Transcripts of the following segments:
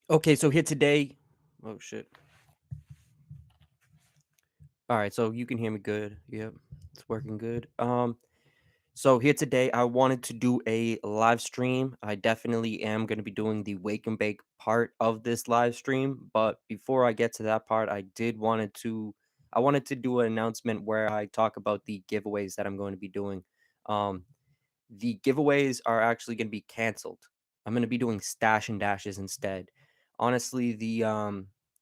Okay, so here today. Oh shit. All right, so you can hear me good. Yep, it's working good. So here today, I wanted to do a live stream. I definitely am going to be doing the wake and bake part of this live stream, but before I get to that part, I wanted to do an announcement where I talk about the giveaways that I'm going to be doing. Um, the giveaways are actually going to be canceled. I'm going to be doing stash and dashes instead. Honestly, the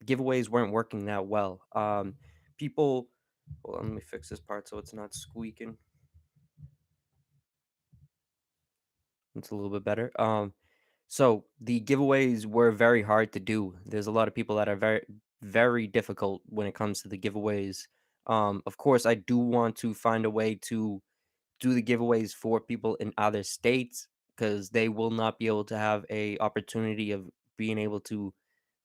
giveaways weren't working that well. People, hold on, let me fix this part so it's not squeaking. It's a little bit better. So the giveaways were very hard to do. There's a lot of people that are very difficult when it comes to the giveaways. Of course, I do want to find a way to do the giveaways for people in other states because they will not be able to have a opportunity of being able to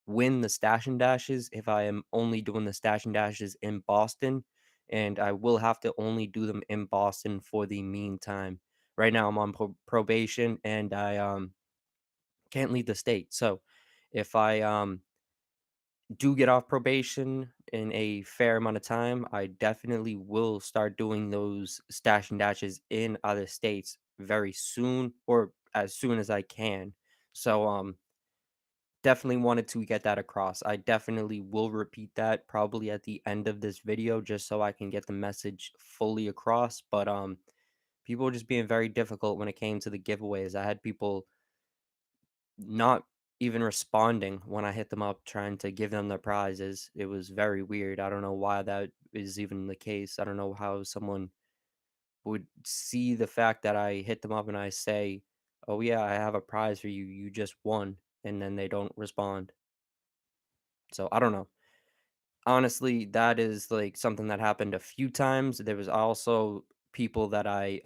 win the stash and dashes if I am only doing the stash and dashes in Boston, and I will have to only do them in Boston for the meantime. Right now, I'm on probation, and I can't leave the state. So, if I do get off probation in a fair amount of time, I definitely will start doing those stash and dashes in other states very soon, or as soon as I can. So, definitely wanted to get that across. I definitely will repeat that probably at the end of this video just so I can get the message fully across. But people were just being very difficult when it came to the giveaways. I had people not even responding when I hit them up trying to give them their prizes. It was very weird. I don't know why that is even the case. I don't know how someone would see the fact that I hit them up and I say, "Oh yeah, I have a prize for you. You just won." And then they don't respond. So I don't know. Honestly, that is, like, something that happened a few times. There was also people that I,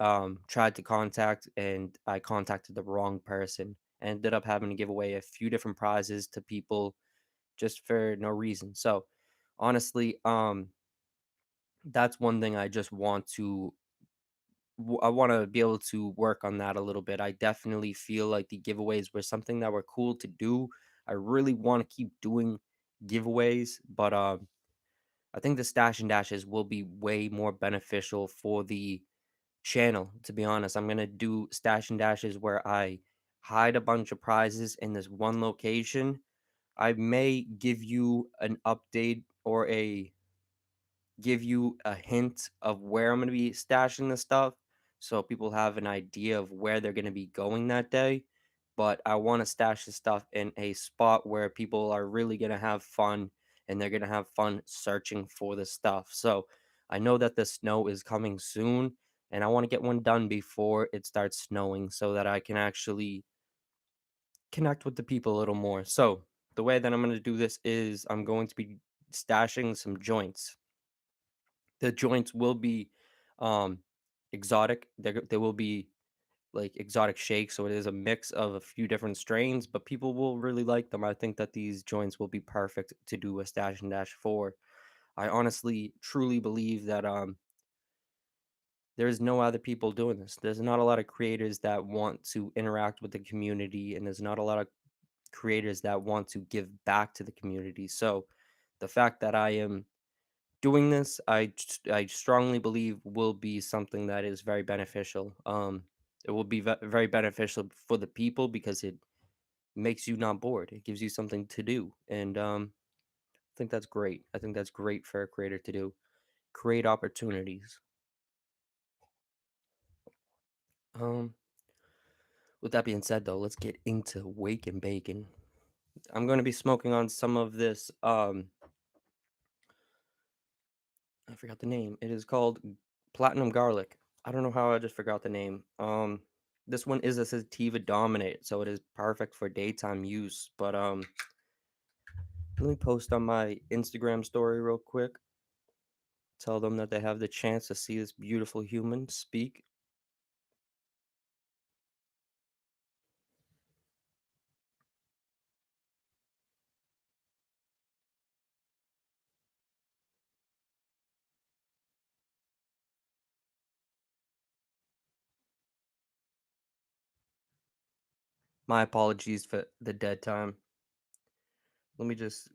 tried to contact, and I contacted the wrong person. Ended up having to give away a few different prizes to people just for no reason. So, honestly, that's one thing I just want to I wanna be able to work on that a little bit. I definitely feel like the giveaways were something that were cool to do. I really wanna keep doing giveaways, but, I think the stash and dashes will be way more beneficial for the channel, to be honest. I'm gonna do stash and dashes where I hide a bunch of prizes in this one location. I may give you an update or a give you a hint of where I'm gonna be stashing the stuff so people have an idea of where they're gonna be going that day. But I want to stash the stuff in a spot where people are really gonna have fun and they're gonna have fun searching for the stuff. So I know that the snow is coming soon, and I want to get one done before it starts snowing so that I can actually connect with the people a little more. So the way that I'm gonna do this is I'm going to be stashing some joints. The joints will be, um, exotic. There will be, like, exotic shakes, so it is a mix of a few different strains, but people will really like them. I think that these joints will be perfect to do a stash and dash for. I honestly, truly believe that, there's no other people doing this. There's not a lot of creators that want to interact with the community, and there's not a lot of creators that want to give back to the community. So, the fact that I am doing this, I strongly believe will be something that is very beneficial. It will be very beneficial for the people because it makes you not bored. It gives you something to do, and I think that's great. I think that's great for a creator to do. Create opportunities. Um, with that being said, though, let's get into wake and bacon. I'm going to be smoking on some of this. I forgot the name. It is called Platinum Garlic. I don't know how I just forgot the name. This one is a sativa dominate, so it is perfect for daytime use. But let me post on my Instagram story real quick. Tell them that they have the chance to see this beautiful human speak. My apologies for the dead time. Let me just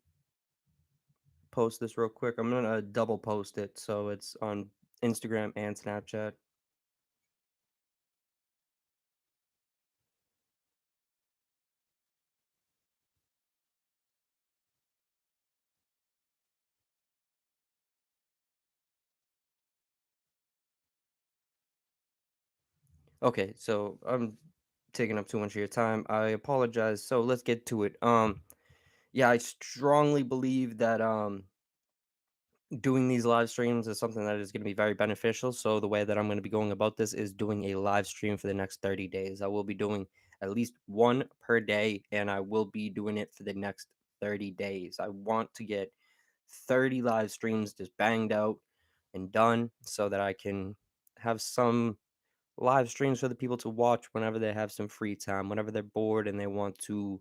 post this real quick. I'm gonna double post it so it's on Instagram and Snapchat. Okay, so I'm taking up too much of your time. I apologize. So let's get to it. Yeah, I strongly believe that doing these live streams is something that is going to be very beneficial. So the way that I'm going to be going about this is doing a live stream for the next 30 days. I will be doing at least one per day, and I will be doing it for the next 30 days. I want to get 30 live streams just banged out and done so that I can have some live streams for the people to watch whenever they have some free time, whenever they're bored and they want to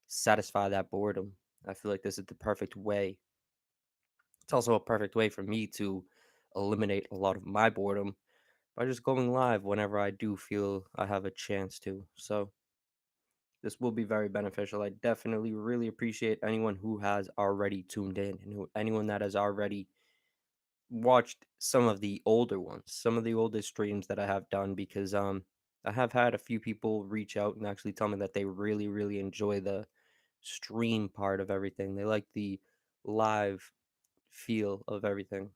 satisfy that boredom. I feel like this is the perfect way. It's also a perfect way for me to eliminate a lot of my boredom by just going live whenever I do feel I have a chance to. So, this will be very beneficial. I definitely really appreciate anyone who has already tuned in and anyone that has already watched some of the older ones, some of the oldest streams that I have done because I have had a few people reach out and actually tell me that they really really enjoy the stream part of everything. They like the live feel of everything.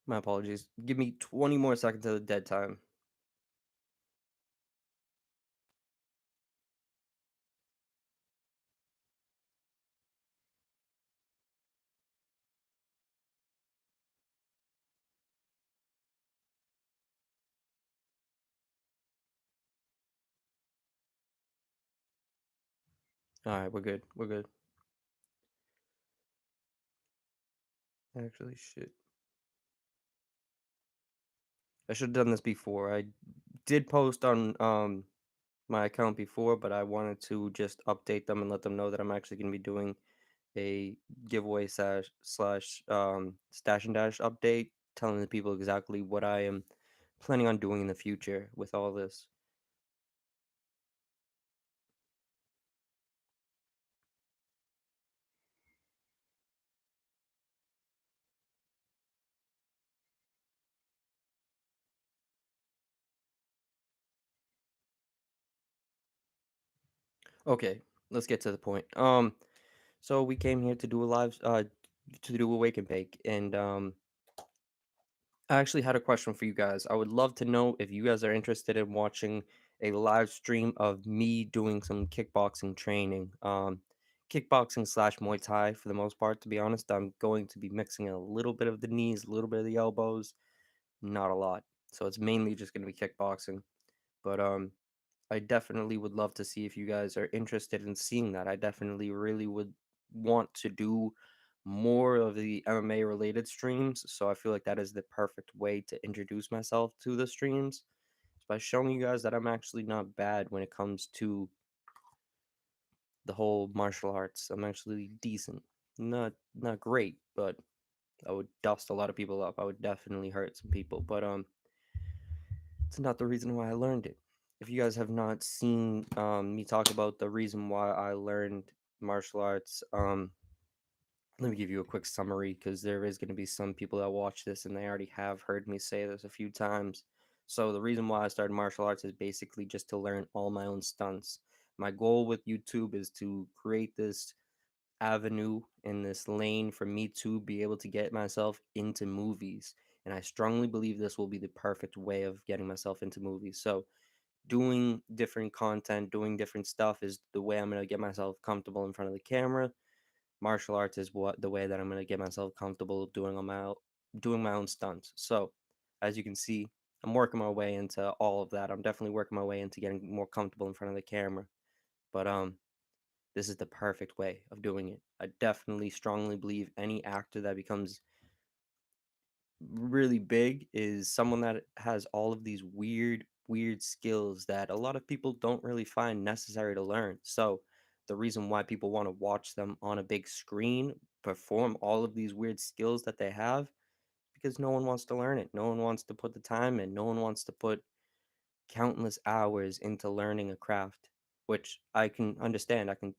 My apologies. Give me 20 more seconds of the dead time. All right, we're good. We're good. Actually, shit. I should have done this before. I did post on my account before, but I wanted to just update them and let them know that I'm actually going to be doing a giveaway slash stash and dash update, telling the people exactly what I am planning on doing in the future with all this. Okay, let's get to the point. So we came here to do a live to do a wake and bake, and I actually had a question for you guys. I would love to know if you guys are interested in watching a live stream of me doing some kickboxing training. Kickboxing slash Muay Thai for the most part, to be honest. I'm going to be mixing a little bit of the knees, a little bit of the elbows, not a lot. So it's mainly just going to be kickboxing. But I definitely would love to see if you guys are interested in seeing that. I definitely really would want to do more of the MMA related streams. So I feel like that is the perfect way to introduce myself to the streams by showing you guys that I'm actually not bad when it comes to the whole martial arts. I'm actually decent. Not great, but I would dust a lot of people up. I would definitely hurt some people, but it's not the reason why I learned it. If you guys have not seen me talk about the reason why I learned martial arts, let me give you a quick summary because there is going to be some people that watch this and they already have heard me say this a few times. So, the reason why I started martial arts is basically just to learn all my own stunts. My goal with YouTube is to create this avenue in this lane for me to be able to get myself into movies. And I strongly believe this will be the perfect way of getting myself into movies. So, doing different content, doing different stuff is the way I'm going to get myself comfortable in front of the camera. Martial arts is what the way that I'm going to get myself comfortable doing my own stunts. So, as you can see, I'm working my way into all of that. I'm definitely working my way into getting more comfortable in front of the camera. But this is the perfect way of doing it. I definitely strongly believe any actor that becomes really big is someone that has all of these weird skills that a lot of people don't really find necessary to learn. So, the reason why people want to watch them on a big screen perform all of these weird skills that they have because no one wants to learn it. No one wants to put the time in. No one wants to put countless hours into learning a craft. which I can understand. I can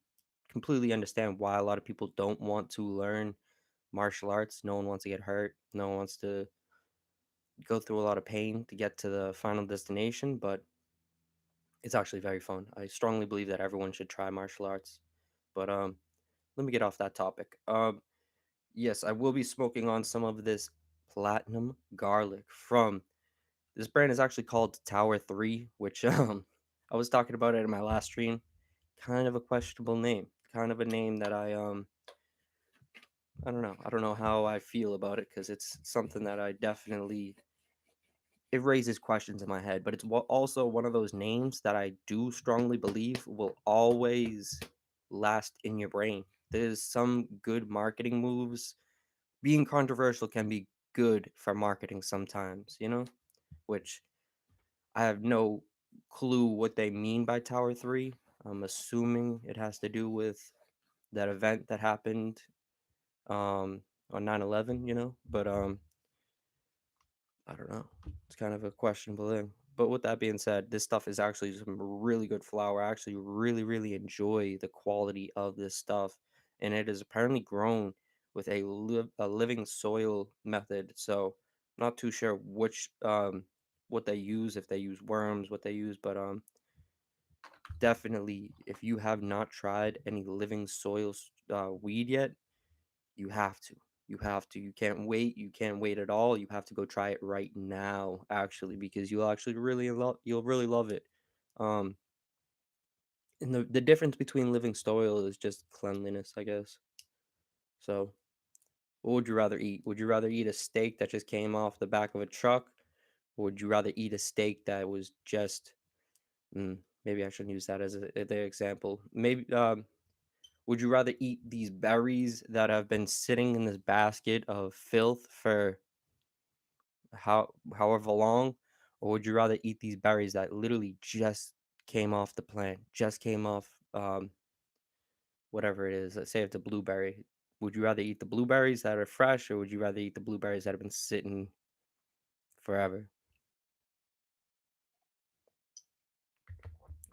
completely understand why a lot of people don't want to learn martial arts. No one wants to get hurt. No one wants to go through a lot of pain to get to the final destination, but it's actually very fun. I strongly believe that everyone should try martial arts. But let me get off that topic. Yes, I will be smoking on some of this platinum garlic from this brand is actually called Tower 3, which I was talking about it in my last stream. Kind of a questionable name. Kind of a name that I don't know. I don't know how I feel about it because it's something that I definitely it raises questions in my head, but it's also one of those names that I do strongly believe will always last in your brain. There's some good marketing moves. Being controversial can be good for marketing sometimes, which I have no clue what they mean by Tower 3. I'm assuming it has to do with that event that happened um, on 9/11, but I don't know. It's kind of a questionable thing. But with that being said, this stuff is actually some really good flour. I actually really, really enjoy the quality of this stuff. And it is apparently grown with a living soil method. So not too sure which what they use, if they use worms, what they use, but definitely if you have not tried any living soil weed yet, you have to. You have to. You can't wait. You can't wait at all. You have to go try it right now, actually, because you'll actually you'll really love it. Um, and the difference between living soil is just cleanliness, I guess. So, what would you rather eat? Would you rather eat a steak that just came off the back of a truck, or would you rather eat a steak that was just maybe I shouldn't use that as the example. Maybe would you rather eat these berries that have been sitting in this basket of filth for however long, or would you rather eat these berries that literally just came off the plant, just came off whatever it is? Let's say it's a blueberry. Would you rather eat the blueberries that are fresh, or would you rather eat the blueberries that have been sitting forever?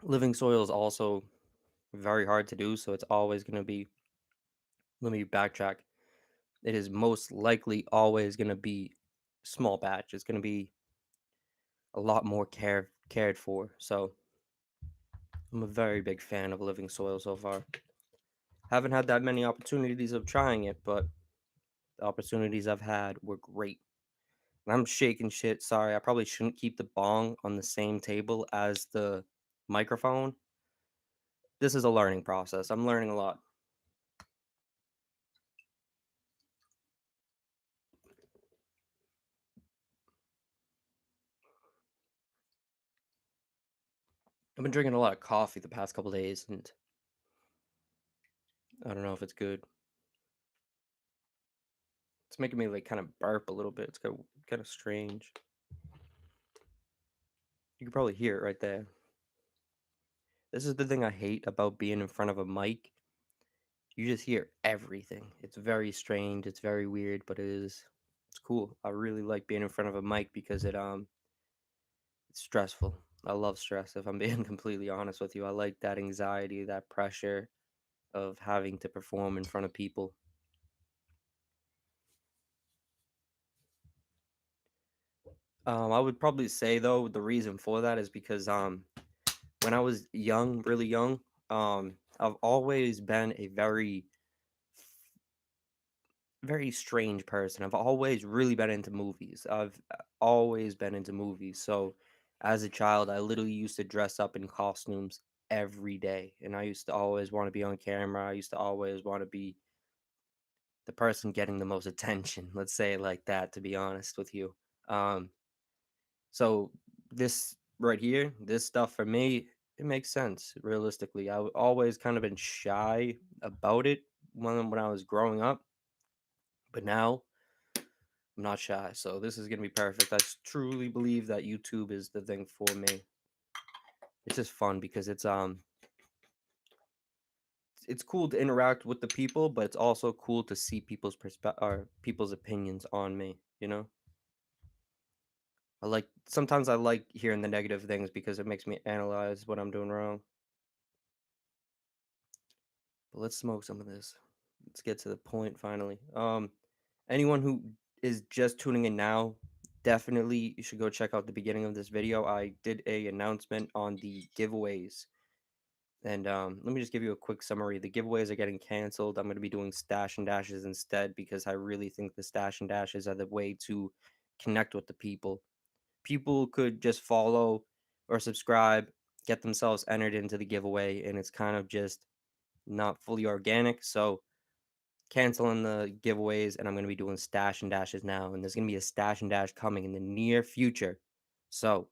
Living soil is also very hard to do, so it's always going to be. Let me backtrack. It is most likely always going to be small batch. It's going to be a lot more cared for. So I'm a very big fan of living soil so far. Haven't had that many opportunities of trying it, but the opportunities I've had were great. And I'm shaking shit. Sorry, I probably shouldn't keep the bong on the same table as the microphone. This is a learning process. I'm learning a lot. I've been drinking a lot of coffee the past couple days, and I don't know if it's good. It's making me like kind of burp a little bit. It's kind of strange. You can probably hear it right there. This is the thing I hate about being in front of a mic. You just hear everything. It's very strange. It's very weird, but it's cool. I really like being in front of a mic because it's stressful. I love stress if I'm being completely honest with you. I like that anxiety, that pressure of having to perform in front of people. I would probably say though the reason for that is because when I was young, really young, I've always been a very strange person. I've always really been into movies. I've always been into movies. So as a child, I literally used to dress up in costumes every day. And I used to always want to be on camera. I used to always want to be the person getting the most attention. Let's say it like that, to be honest with you. Um, so this right here, this stuff for me, it makes sense realistically. I always kind of been shy about it when I was growing up, but now I'm not shy, so this is gonna be perfect. I truly believe that YouTube is the thing for me. It's just fun because it's cool to interact with the people, but it's also cool to see people's or people's opinions on me. Sometimes I like hearing the negative things because it makes me analyze what I'm doing wrong. But let's smoke some of this. Let's get to the point finally. Anyone who is just tuning in now, definitely you should go check out the beginning of this video. I did a announcement on the giveaways. And let me just give you a quick summary. The giveaways are getting canceled. I'm going to be doing stash and dashes instead because I really think the stash and dashes are the way to connect with the people. People could just follow or subscribe, get themselves entered into the giveaway, and it's kind of just not fully organic. So canceling the giveaways, and I'm going to be doing stash and dashes now. And there's going to be a stash and dash coming in the near future. So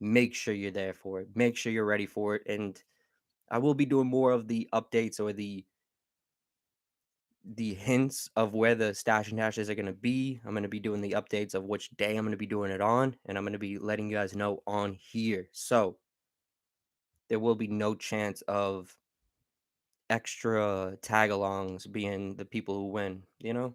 make sure you're there for it. Make sure you're ready for it. And I will be doing more of the updates or the hints of where the stash and dashes are going to be. I'm going to be doing the updates of which day I'm going to be doing it on, and I'm going to be letting you guys know on here. So there will be no chance of extra tag alongs being the people who win, you know?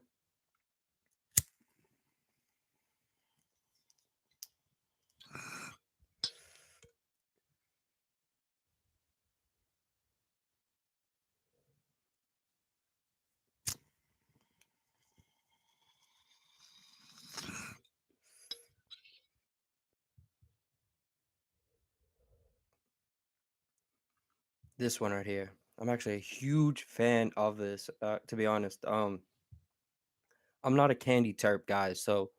This one right here. I'm actually a huge fan of this, to be honest. I'm not a candy terp guy, so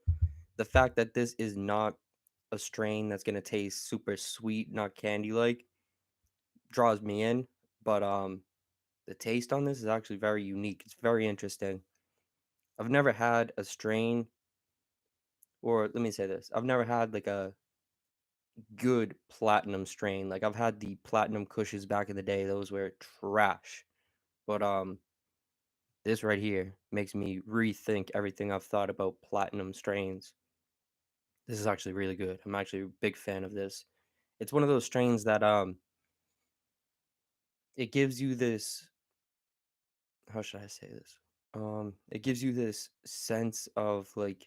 the fact that this is not a strain that's gonna taste super sweet, not candy like, draws me in. But the taste on this is actually very unique. It's very interesting. I've never had a strain, or let me say this: I've never had like a good platinum strain. Like I've had the platinum cushions back in the day; those were trash. But this right here makes me rethink everything I've thought about platinum strains. This is actually really good. I'm actually a big fan of this. It's one of those strains that it gives you this, how should I say this? It gives you this sense of like,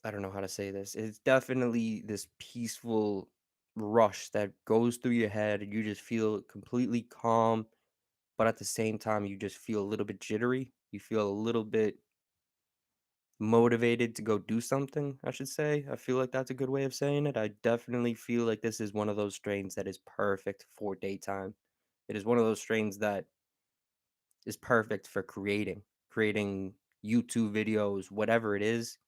I don't know how to say this. It's definitely this peaceful rush that goes through your head and you just feel completely calm, but at the same time you just feel a little bit jittery. You feel a little bit motivated to go do something, I should say. I feel like that's a good way of saying it. I definitely feel like this is one of those strains that is perfect for daytime. It is one of those strains that is perfect for creating YouTube videos, whatever it is.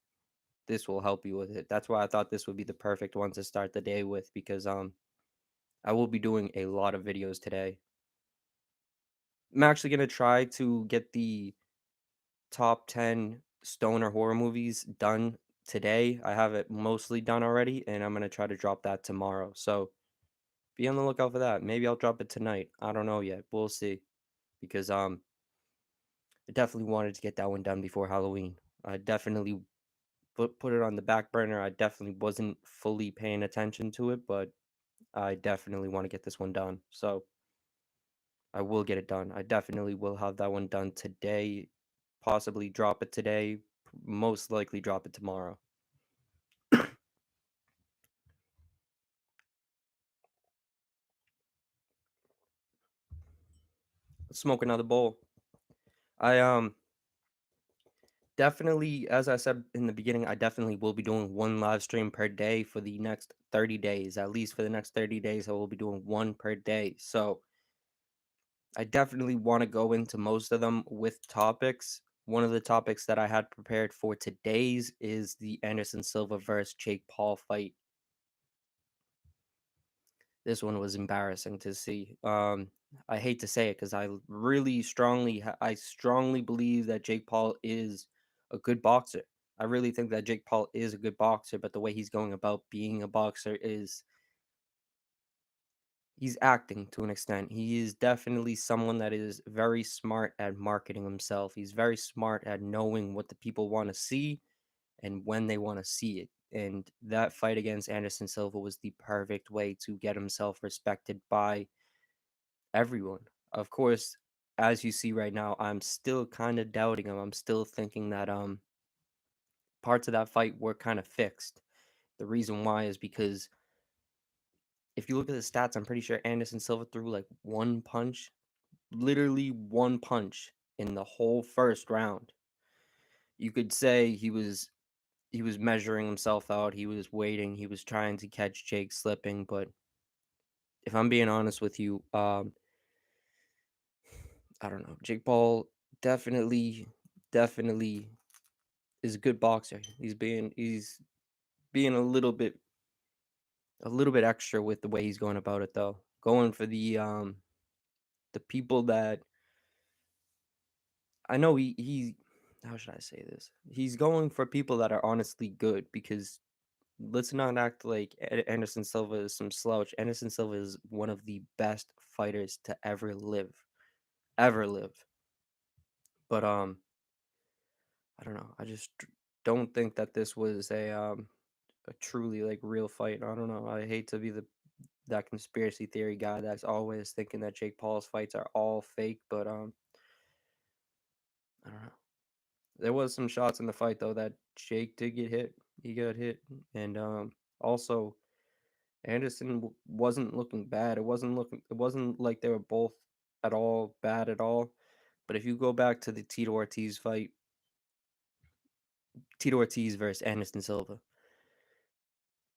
This will help you with it. That's why I thought this would be the perfect one to start the day with because I will be doing a lot of videos today. I'm actually going to try to get the top 10 stoner horror movies done today. I have it mostly done already, and I'm going to try to drop that tomorrow. So be on the lookout for that. Maybe I'll drop it tonight. I don't know yet. We'll see. Because I definitely wanted to get that one done before Halloween. I definitely put it on the back burner. I definitely wasn't fully paying attention to it, but I definitely want to get this one done. So I will get it done. I definitely will have that one done today, possibly drop it today, most likely drop it tomorrow. Let's smoke another bowl. I definitely, as I said in the beginning, I definitely will be doing one live stream per day for the next 30 days. At least for the next 30 days, I will be doing one per day. So I definitely want to go into most of them with topics. One of the topics that I had prepared for today's is the Anderson Silva versus Jake Paul fight. This one was embarrassing to see. I hate to say it because I really strongly, I strongly believe that Jake Paul is a good boxer. I really think that Jake Paul is a good boxer, but the way he's going about being a boxer is he's acting to an extent. He is definitely someone that is very smart at marketing himself. He's very smart at knowing what the people want to see and when they want to see it. And that fight against Anderson Silva was the perfect way to get himself respected by everyone. Of course, as you see right now, I'm still kind of doubting him. I'm still thinking that parts of that fight were kind of fixed. The reason why is because if you look at the stats, I'm pretty sure Anderson Silva threw like one punch, literally one punch in the whole first round. You could say he was measuring himself out, he was waiting, he was trying to catch Jake slipping, but if I'm being honest with you, I don't know. Jake Paul definitely is a good boxer. He's being a little bit extra with the way he's going about it though. Going for the people that I know he how should I say this? He's going for people that are honestly good because let's not act like Anderson Silva is some slouch. Anderson Silva is one of the best fighters to ever live. Ever live. But I don't know. I just don't think that this was a truly like real fight. I don't know. I hate to be the that conspiracy theory guy that's always thinking that Jake Paul's fights are all fake, but I don't know. There was some shots in the fight though that Jake did get hit. He got hit, and also Anderson wasn't looking bad. It wasn't like they were both at all bad at all. But if you go back to the Tito Ortiz fight, Tito Ortiz versus Anderson Silva,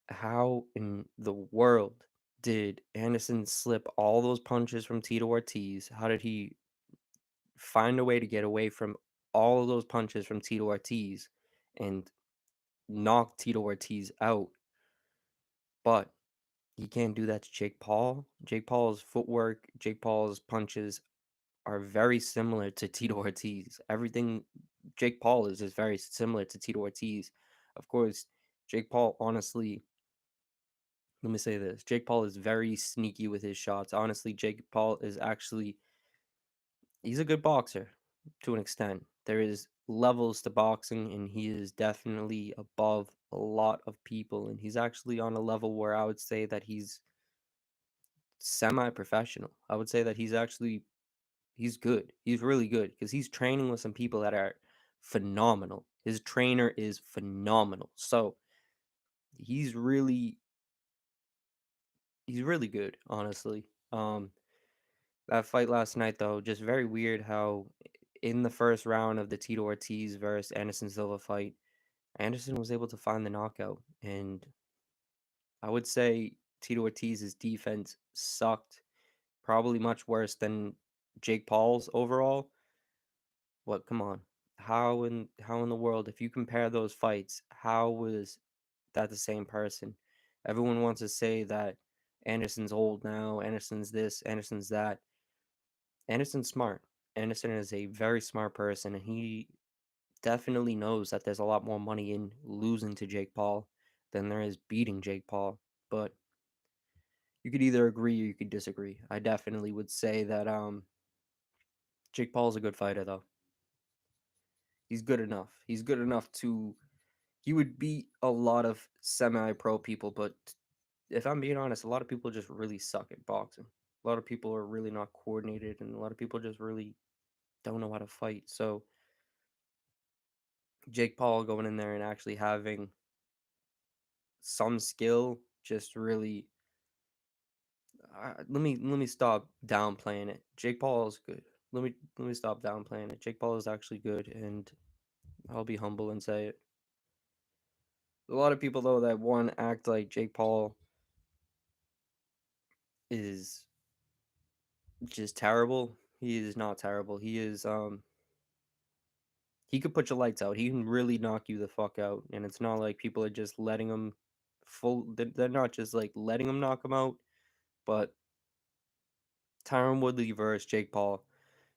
how in the world did Anderson slip all those punches from Tito Ortiz? How did he find a way to get away from all of those punches from Tito Ortiz and knock Tito Ortiz out? But he can't do that to Jake Paul. Jake Paul's footwork, Jake Paul's punches are very similar to Tito Ortiz. Everything Jake Paul is very similar to Tito Ortiz. Of course, Jake Paul honestly, let me say this. Jake Paul is very sneaky with his shots. Honestly, Jake Paul is actually he's a good boxer to an extent. There is levels to boxing and he is definitely above a lot of people and he's actually on a level where I would say that he's semi-professional. I would say that he's good. He's really good because he's training with some people that are phenomenal. His trainer is phenomenal. So, he's really he's really good, honestly. That fight last night though, just very weird how in the first round of the Tito Ortiz versus Anderson Silva fight, Anderson was able to find the knockout and I would say Tito Ortiz's defense sucked probably much worse than Jake Paul's overall. What? Come on. How in the world, if you compare those fights, how was that the same person? Everyone wants to say that Anderson's old now, Anderson's this, Anderson's that. Anderson's smart. Anderson is a very smart person, and he definitely knows that there's a lot more money in losing to Jake Paul than there is beating Jake Paul. But you could either agree or you could disagree. I definitely would say that Jake Paul's a good fighter though. He's good enough. He's good enough to he would beat a lot of semi-pro people, but if I'm being honest, a lot of people just really suck at boxing. A lot of people are really not coordinated, and a lot of people just really don't know how to fight. So Jake Paul going in there and actually having some skill, just really. Let me stop downplaying it. Jake Paul is good. Let me stop downplaying it. Jake Paul is actually good, and I'll be humble and say it. A lot of people though that one act like Jake Paul is just terrible. He is not terrible. He could put your lights out. He can really knock you the fuck out. And it's not like people are just letting him they're not just like letting him knock him out, but Tyron Woodley versus Jake Paul,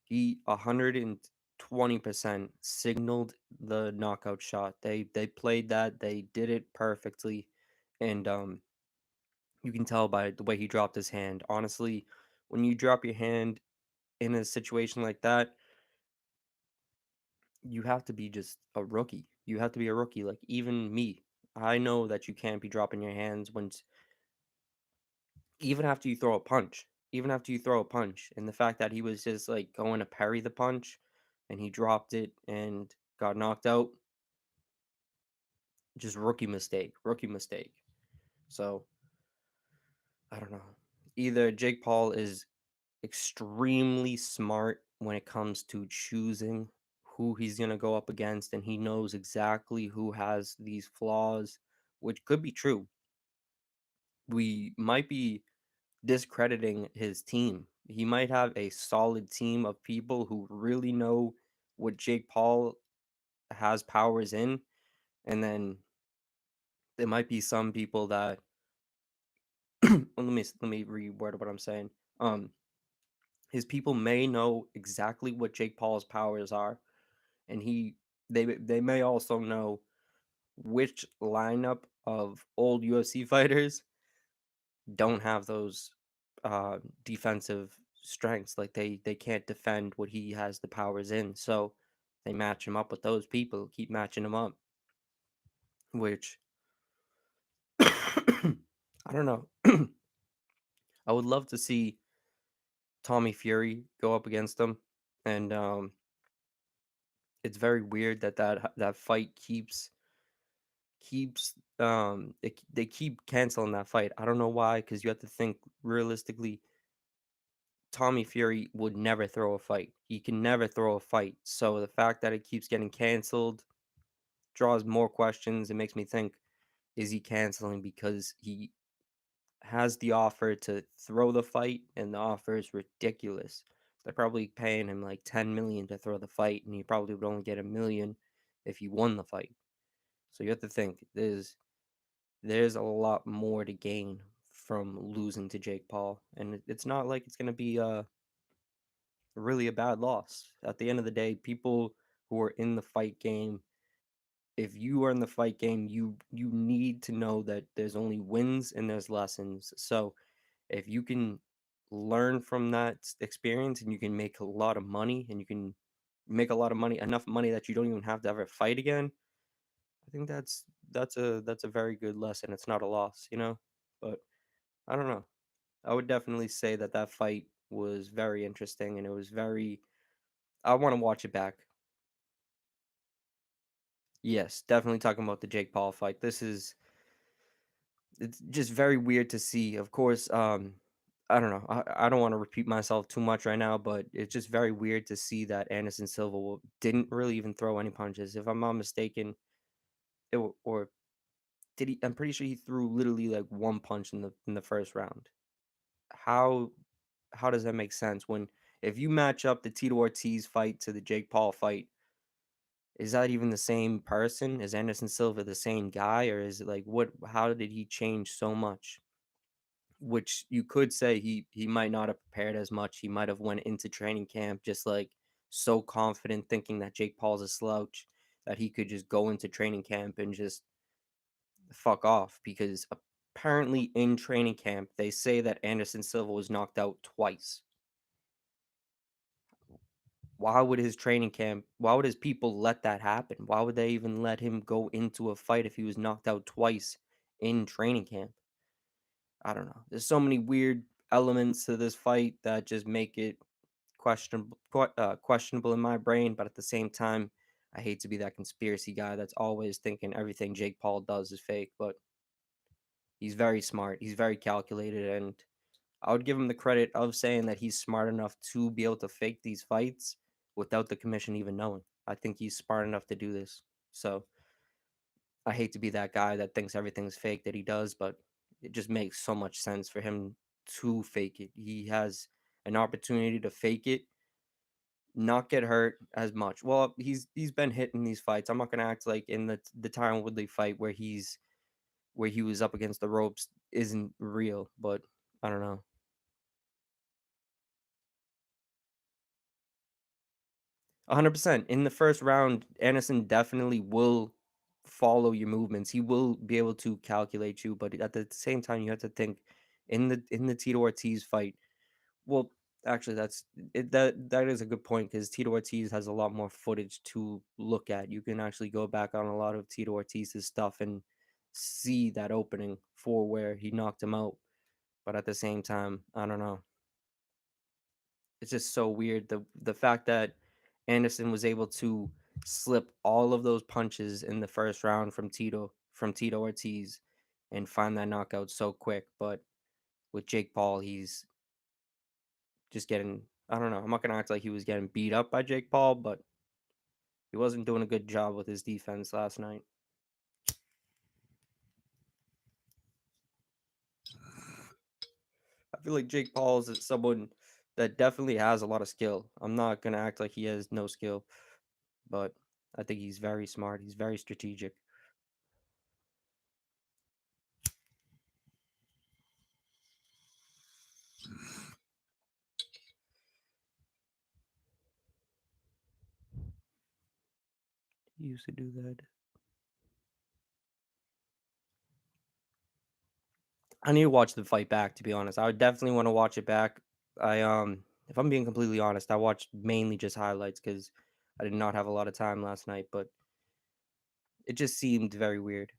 he 120% signaled the knockout shot. They played that. They did it perfectly. And you can tell by the way he dropped his hand. Honestly, when you drop your hand in a situation like that, you have to be just a rookie. You have to be a rookie. Like even me, I know that you can't be dropping your hands even after you throw a punch. Even after you throw a punch, and the fact that he was just like going to parry the punch, and he dropped it and got knocked out, just rookie mistake, rookie mistake. So I don't know. Either Jake Paul is extremely smart when it comes to choosing who he's going to go up against, and he knows exactly who has these flaws, which could be true. We might be discrediting his team. He might have a solid team of people who really know what Jake Paul has powers in, and then there might be some people that well, let me reword what I'm saying. Um, his people may know exactly what Jake Paul's powers are, and they may also know which lineup of old UFC fighters don't have those defensive strengths. Like they can't defend what he has the powers in, so they match him up with those people, keep matching him up, which I don't know. I would love to see Tommy Fury go up against him, and it's very weird that that fight they keep canceling that fight. I don't know why, because you have to think realistically. Tommy Fury would never throw a fight. He can never throw a fight. So the fact that it keeps getting canceled draws more questions. It makes me think, is he canceling because he has the offer to throw the fight and the offer is ridiculous? They're probably paying him like 10 million to throw the fight, and he probably would only get 1 million if he won the fight. So you have to think there's a lot more to gain from losing to Jake Paul, and it's not like it's gonna be really a bad loss. At the end of the day, people who are in the fight game, if you are in the fight game, you need to know that there's only wins and there's lessons. So if you can learn from that experience and you can make a lot of money and you can make a lot of money, enough money that you don't even have to ever fight again, I think that's a very good lesson. It's not a loss, you know? But I don't know. I would definitely say that that fight was very interesting and it was very I want to watch it back. Yes, definitely talking about the Jake Paul fight. It's just very weird to see. Of course, I don't know. I don't want to repeat myself too much right now, but it's just very weird to see that Anderson Silva didn't really even throw any punches. If I'm not mistaken, or did he? I'm pretty sure he threw literally like one punch in the first round. How how does that make sense when if you match up the Tito Ortiz fight to the Jake Paul fight? Is that even the same person? Is Anderson Silva the same guy, or is it like what? How did he change so much? Which you could say he might not have prepared as much. He might have went into training camp just like so confident, thinking that Jake Paul's a slouch, that he could just go into training camp and just fuck off. Because apparently in training camp they say that Anderson Silva was knocked out twice. Why would his training camp, why would his people let that happen? Why would they even let him go into a fight if he was knocked out twice in training camp? I don't know. There's so many weird elements to this fight that just make it questionable in my brain, but at the same time, I hate to be that conspiracy guy that's always thinking everything Jake Paul does is fake, but he's very smart. He's very calculated, and I would give him the credit of saying that he's smart enough to be able to fake these fights without the commission even knowing. I think he's smart enough to do this. So I hate to be that guy that thinks everything's fake that he does, but it just makes so much sense for him to fake it. He has an opportunity to fake it, not get hurt as much. Well, he's been hit in these fights. I'm not gonna act like in the Tyron Woodley fight where he was up against the ropes isn't real, but I don't know. 100%. In the first round, Anderson definitely will follow your movements. He will be able to calculate you, but at the same time, you have to think in the Tito Ortiz fight. Well, actually, that is a good point because Tito Ortiz has a lot more footage to look at. You can actually go back on a lot of Tito Ortiz's stuff and see that opening for where he knocked him out. But at the same time, I don't know. It's just so weird the fact that Anderson was able to slip all of those punches in the first round from Tito Ortiz and find that knockout so quick. But with Jake Paul, he's just getting. I don't know. I'm not gonna act like he was getting beat up by Jake Paul, but he wasn't doing a good job with his defense last night. I feel like Jake Paul is someone that definitely has a lot of skill. I'm not gonna act like he has no skill, but I think he's very smart. He's very strategic. He used to do that. I need to watch the fight back, to be honest. I would definitely want to watch it back. If I'm being completely honest, I watched mainly just highlights because I did not have a lot of time last night, but it just seemed very weird.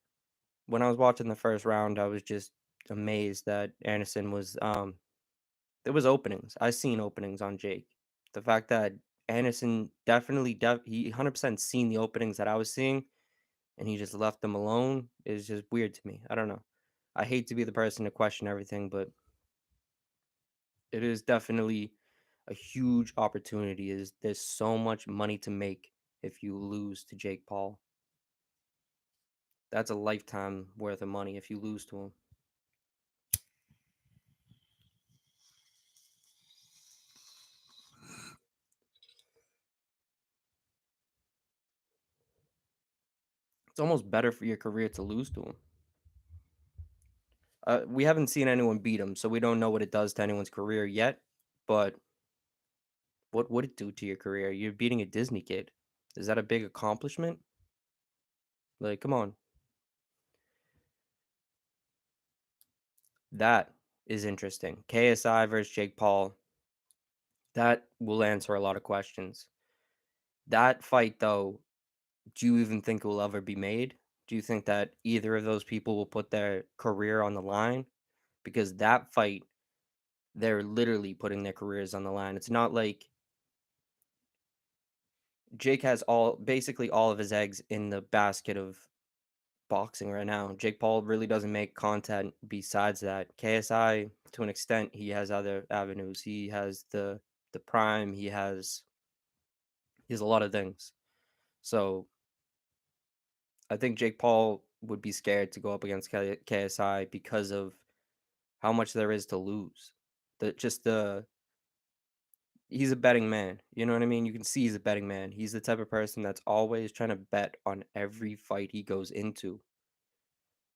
When I was watching the first round, I was just amazed that Anderson was there was openings. I seen openings on Jake. The fact that Anderson he 100% seen the openings that I was seeing and he just left them alone is just weird to me. I don't know. I hate to be the person to question everything, but it is definitely a huge opportunity. Is There's so much money to make if you lose to Jake Paul. That's a lifetime worth of money if you lose to him. It's almost better for your career to lose to him. We haven't seen anyone beat him, so we don't know what it does to anyone's career yet. But what would it do to your career? You're beating a Disney kid. Is that a big accomplishment? Like, come on. That is interesting. KSI versus Jake Paul. That will answer a lot of questions. That fight, though, do you even think it will ever be made? Do you think that either of those people will put their career on the line? Because that fight, they're literally putting their careers on the line. It's not like Jake has basically all of his eggs in the basket of boxing right now. Jake Paul really doesn't make content besides that. KSI, to an extent, he has other avenues. He has the prime. He has a lot of things. So I think Jake Paul would be scared to go up against KSI because of how much there is to lose. The just the He's a betting man. You know what I mean? You can see he's a betting man. He's the type of person that's always trying to bet on every fight he goes into.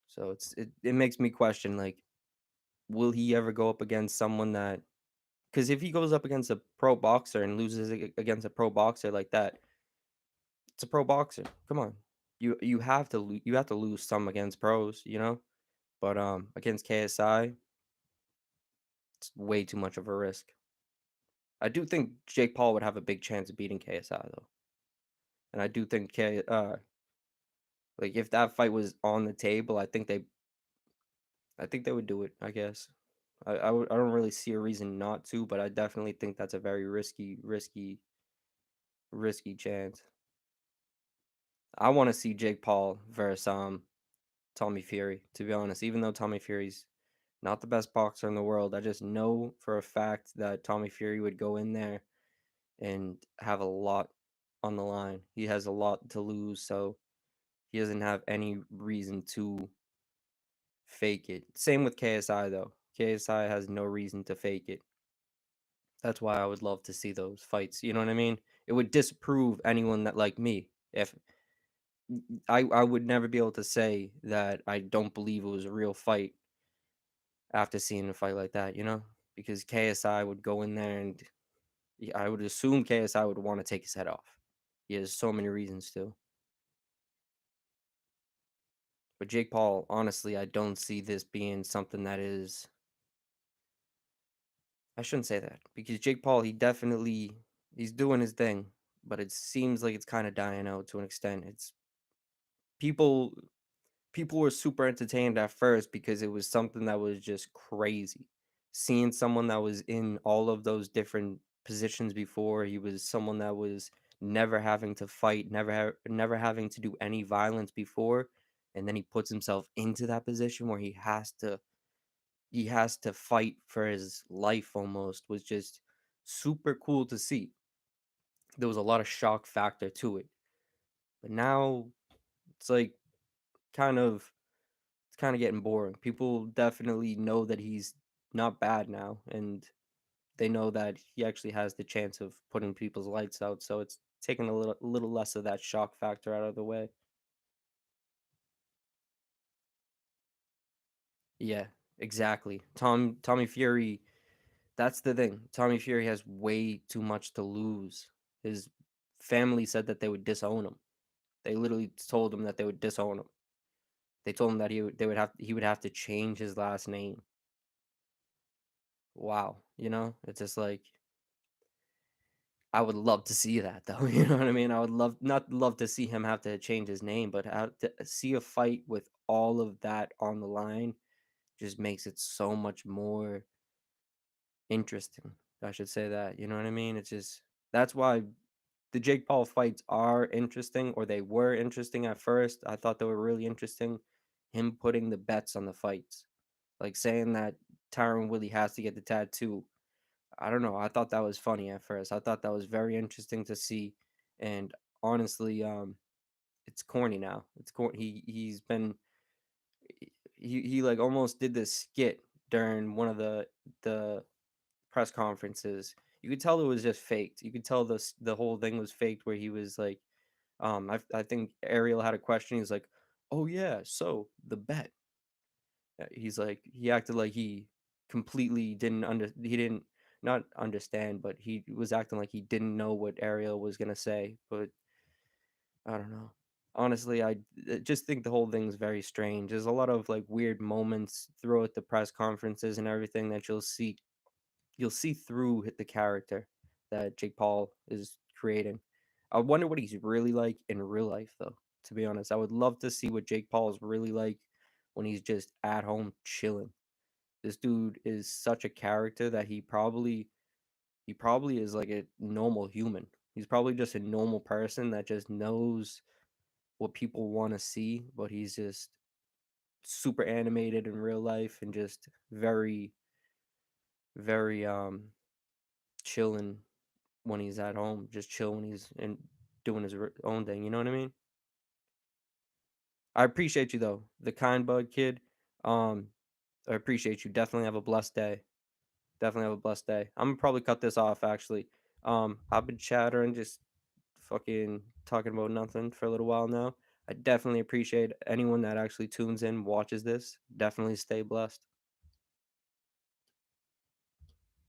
So it makes me question, like, will he ever go up against someone that, because if he goes up against a pro boxer and loses against a pro boxer like that, it's a pro boxer. Come on. You have to lose some against pros, you know? But against KSI, it's way too much of a risk. I do think Jake Paul would have a big chance of beating KSI though. And I do think like if that fight was on the table, I think they would do it, I guess. I don't really see a reason not to, but I definitely think that's a very risky chance. I want to see Jake Paul versus Tommy Fury, to be honest. Even though Tommy Fury's not the best boxer in the world, I just know for a fact that Tommy Fury would go in there and have a lot on the line. He has a lot to lose, so he doesn't have any reason to fake it. Same with KSI though. KSI has no reason to fake it. That's why I would love to see those fights. You know what I mean? It would disprove anyone that like me. If I would never be able to say that I don't believe it was a real fight after seeing a fight like that, you know? Because KSI would go in there and I would assume KSI would want to take his head off. He has so many reasons to. But Jake Paul, honestly, I don't see this being something that is. I shouldn't say that because Jake Paul, he's doing his thing, but it seems like it's kind of dying out to an extent. It's people people were super entertained at first because it was something that was just crazy. Seeing someone that was in all of those different positions before, he was someone that was never having to fight, never having to do any violence before, and then he puts himself into that position where he has to he has to fight for his life almost was just super cool to see. There was a lot of shock factor to it. But now it's like kind of it's kind of getting boring. People definitely know that he's not bad now, and they know that he actually has the chance of putting people's lights out. So it's taking a little less of that shock factor out of the way. Yeah, exactly. Tommy Fury. That's the thing. Tommy Fury has way too much to lose. His family said that they would disown him. They literally told him that they would disown him. They told him that he would have to change his last name. Wow, it's just like I would love to see that though. You know what I mean? I would not love to see him have to change his name, but have to see a fight with all of that on the line just makes it so much more interesting. I should say that. You know what I mean? It's just that's why the Jake Paul fights are interesting, or they were interesting at first. I thought they were really interesting. Him putting the bets on the fights, like saying that Tyron Willie has to get the tattoo. I don't know. I thought that was funny at first. I thought that was very interesting to see, and honestly, it's corny now. It's corny. He's been he like almost did this skit during one of the press conferences. You could tell it was just faked. You could tell the whole thing was faked. Where he was like, I think Ariel had a question. He's like, "Oh yeah, so the bet." He's like, he acted like he completely he didn't not understand, but he was acting like he didn't know what Ariel was gonna say. But I don't know. Honestly, I just think the whole thing's very strange. There's a lot of like weird moments throughout the press conferences and everything that you'll see through the character that Jake Paul is creating. I wonder what he's really like in real life, though. To be honest, I would love to see what Jake Paul is really like when he's just at home chilling. This dude is such a character that he probably is like a normal human. He's probably just a normal person that just knows what people want to see, but he's just super animated in real life and just very, very chilling when he's at home, just chill when he's and doing his own thing. You know what I mean? I appreciate you though, the kind bug kid. Um, I appreciate you. Definitely have a blessed day. Definitely have a blessed day. I'm gonna probably cut this off actually. I've been chattering, just fucking talking about nothing for a little while now. I definitely appreciate anyone that actually tunes in, watches this. Definitely stay blessed.